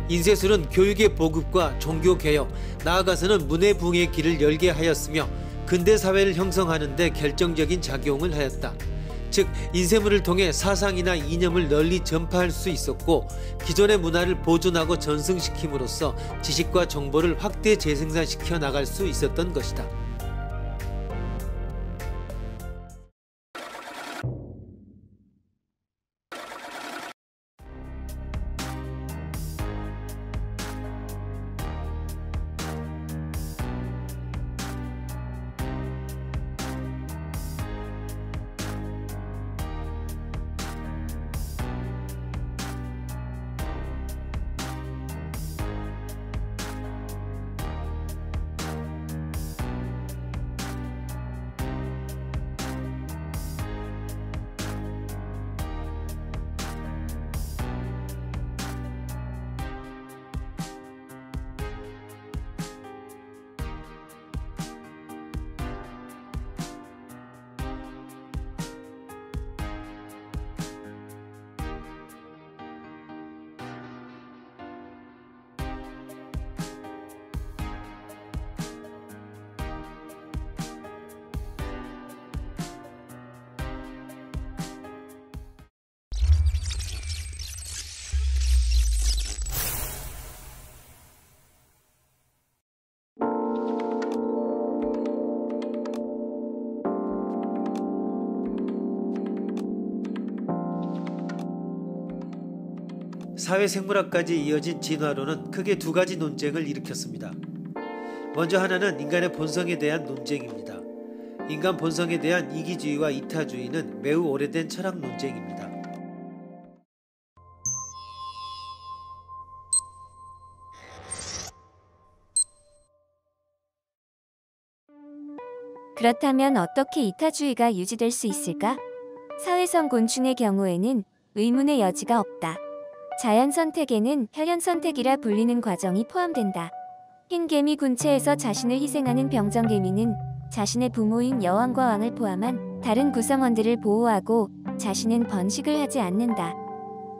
인쇄술은 교육의 보급과 종교개혁, 나아가서는 문해부흥의 길을 열게 하였으며 근대 사회를 형성하는 데 결정적인 작용을 하였다. 즉 인쇄물을 통해 사상이나 이념을 널리 전파할 수 있었고 기존의 문화를 보존하고 전승시킴으로써 지식과 정보를 확대 재생산시켜 나갈 수 있었던 것이다. 사회생물학까지 이어진 진화론은 크게 두 가지 논쟁을 일으켰습니다. 먼저 하나는 인간의 본성에 대한 논쟁입니다. 인간 본성에 대한 이기주의와 이타주의는 매우 오래된 철학 논쟁입니다. 그렇다면 어떻게 이타주의가 유지될 수 있을까? 사회성 곤충의 경우에는 의문의 여지가 없다. 자연 선택에는 혈연 선택이라 불리는 과정이 포함된다. 흰 개미 군체에서 자신을 희생하는 병정 개미는 자신의 부모인 여왕과 왕을 포함한 다른 구성원들을 보호하고 자신은 번식을 하지 않는다.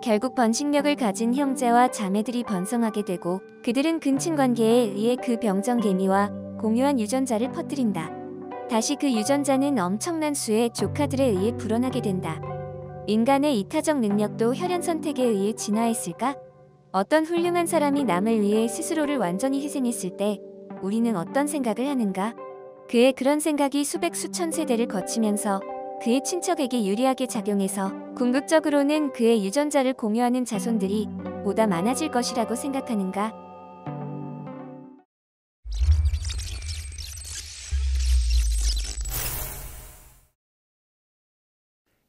결국 번식력을 가진 형제와 자매들이 번성하게 되고 그들은 근친관계에 의해 그 병정 개미와 공유한 유전자를 퍼뜨린다. 다시 그 유전자는 엄청난 수의 조카들에 의해 불어나게 된다. 인간의 이타적 능력도 혈연 선택에 의해 진화했을까? 어떤 훌륭한 사람이 남을 위해 스스로를 완전히 희생했을 때 우리는 어떤 생각을 하는가? 그의 그런 생각이 수백 수천 세대를 거치면서 그의 친척에게 유리하게 작용해서 궁극적으로는 그의 유전자를 공유하는 자손들이 보다 많아질 것이라고 생각하는가?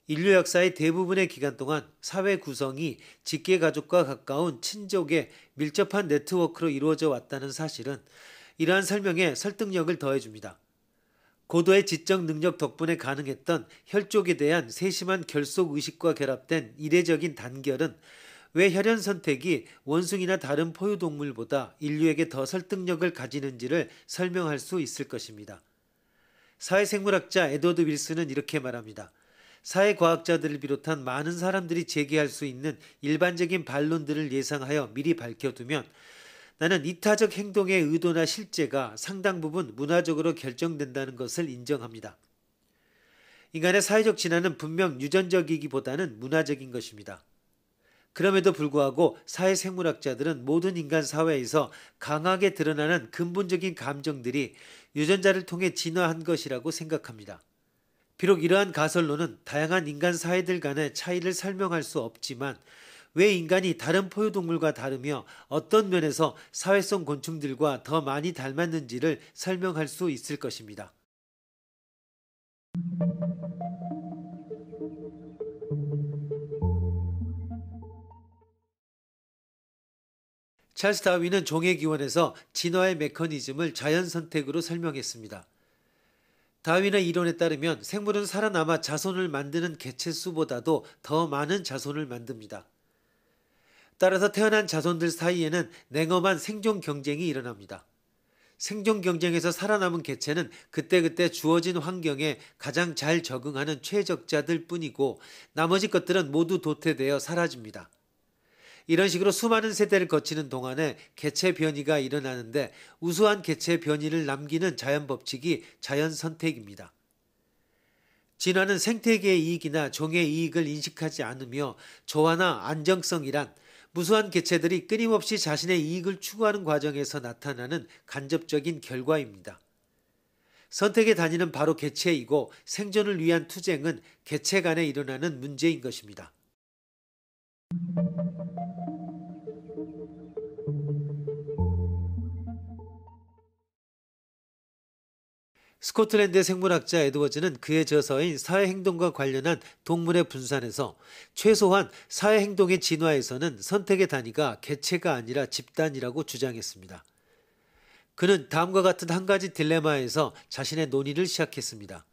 인류 역사의 대부분의 기간 동안 사회 구성이 직계가족과 가까운 친족의 밀접한 네트워크로 이루어져 왔다는 사실은 이러한 설명에 설득력을 더해줍니다. 고도의 지적 능력 덕분에 가능했던 혈족에 대한 세심한 결속의식과 결합된 이례적인 단결은 왜 혈연 선택이 원숭이나 다른 포유동물보다 인류에게 더 설득력을 가지는지를 설명할 수 있을 것입니다. 사회생물학자 에드워드 윌슨은 이렇게 말합니다. 사회과학자들을 비롯한 많은 사람들이 제기할 수 있는 일반적인 반론들을 예상하여 미리 밝혀두면 나는 이타적 행동의 의도나 실제가 상당 부분 문화적으로 결정된다는 것을 인정합니다. 인간의 사회적 진화는 분명 유전적이기보다는 문화적인 것입니다. 그럼에도 불구하고 사회생물학자들은 모든 인간 사회에서 강하게 드러나는 근본적인 감정들이 유전자를 통해 진화한 것이라고 생각합니다. 비록 이러한 가설론은 다양한 인간 사회들 간의 차이를 설명할 수 없지만 왜 인간이 다른 포유동물과 다르며 어떤 면에서 사회성 곤충들과 더 많이 닮았는지를 설명할 수 있을 것입니다. 찰스 다윈은 종의 기원에서 진화의 메커니즘을 자연 선택으로 설명했습니다. 다윈의 이론에 따르면 생물은 살아남아 자손을 만드는 개체 수보다도 더 많은 자손을 만듭니다. 따라서 태어난 자손들 사이에는 냉엄한 생존 경쟁이 일어납니다. 생존 경쟁에서 살아남은 개체는 그때그때 주어진 환경에 가장 잘 적응하는 최적자들 뿐이고 나머지 것들은 모두 도태되어 사라집니다. 이런 식으로 수많은 세대를 거치는 동안에 개체 변이가 일어나는데 우수한 개체 변이를 남기는 자연 법칙이 자연 선택입니다. 진화는 생태계의 이익이나 종의 이익을 인식하지 않으며 조화나 안정성이란 무수한 개체들이 끊임없이 자신의 이익을 추구하는 과정에서 나타나는 간접적인 결과입니다. 선택의 단위는 바로 개체이고 생존을 위한 투쟁은 개체 간에 일어나는 문제인 것입니다. 스코틀랜드의 생물학자 에드워즈는 그의 저서인 사회행동과 관련한 동물의 분산에서 최소한 사회행동의 진화에서는 선택의 단위가 개체가 아니라 집단이라고 주장했습니다. 그는 다음과 같은 한 가지 딜레마에서 자신의 논의를 시작했습니다.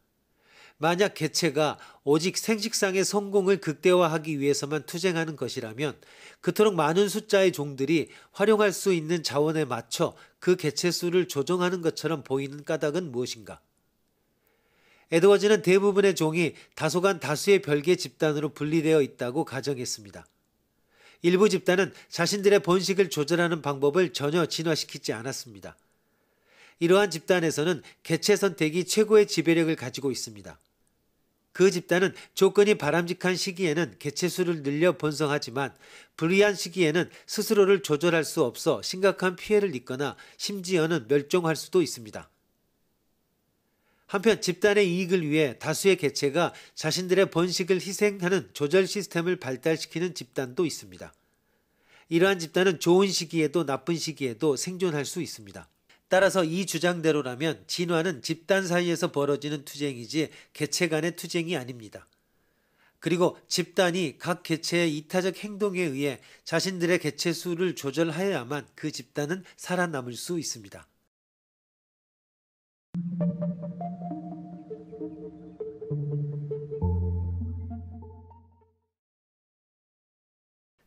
만약 개체가 오직 생식상의 성공을 극대화하기 위해서만 투쟁하는 것이라면 그토록 많은 숫자의 종들이 활용할 수 있는 자원에 맞춰 그 개체 수를 조정하는 것처럼 보이는 까닭은 무엇인가? 에드워즈는 대부분의 종이 다소간 다수의 별개 집단으로 분리되어 있다고 가정했습니다. 일부 집단은 자신들의 번식을 조절하는 방법을 전혀 진화시키지 않았습니다. 이러한 집단에서는 개체 선택이 최고의 지배력을 가지고 있습니다. 그 집단은 조건이 바람직한 시기에는 개체 수를 늘려 번성하지만 불리한 시기에는 스스로를 조절할 수 없어 심각한 피해를 입거나 심지어는 멸종할 수도 있습니다. 한편 집단의 이익을 위해 다수의 개체가 자신들의 번식을 희생하는 조절 시스템을 발달시키는 집단도 있습니다. 이러한 집단은 좋은 시기에도 나쁜 시기에도 생존할 수 있습니다. 따라서 이 주장대로라면 진화는 집단 사이에서 벌어지는 투쟁이지 개체 간의 투쟁이 아닙니다. 그리고 집단이 각 개체의 이타적 행동에 의해 자신들의 개체 수를 조절하여야만 그 집단은 살아남을 수 있습니다.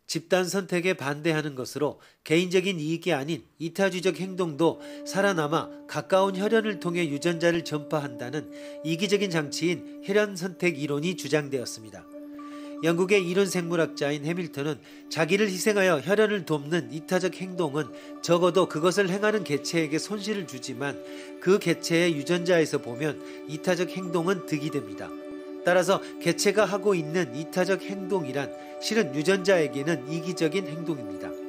집단 선택에 반대하는 것으로 개인적인 이익이 아닌 이타주의적 행동도 살아남아 가까운 혈연을 통해 유전자를 전파한다는 이기적인 장치인 혈연 선택 이론이 주장되었습니다. 영국의 이론 생물학자인 해밀턴은 자기를 희생하여 혈연을 돕는 이타적 행동은 적어도 그것을 행하는 개체에게 손실을 주지만 그 개체의 유전자에서 보면 이타적 행동은 득이 됩니다. 따라서 개체가 하고 있는 이타적 행동이란 실은 유전자에게는 이기적인 행동입니다.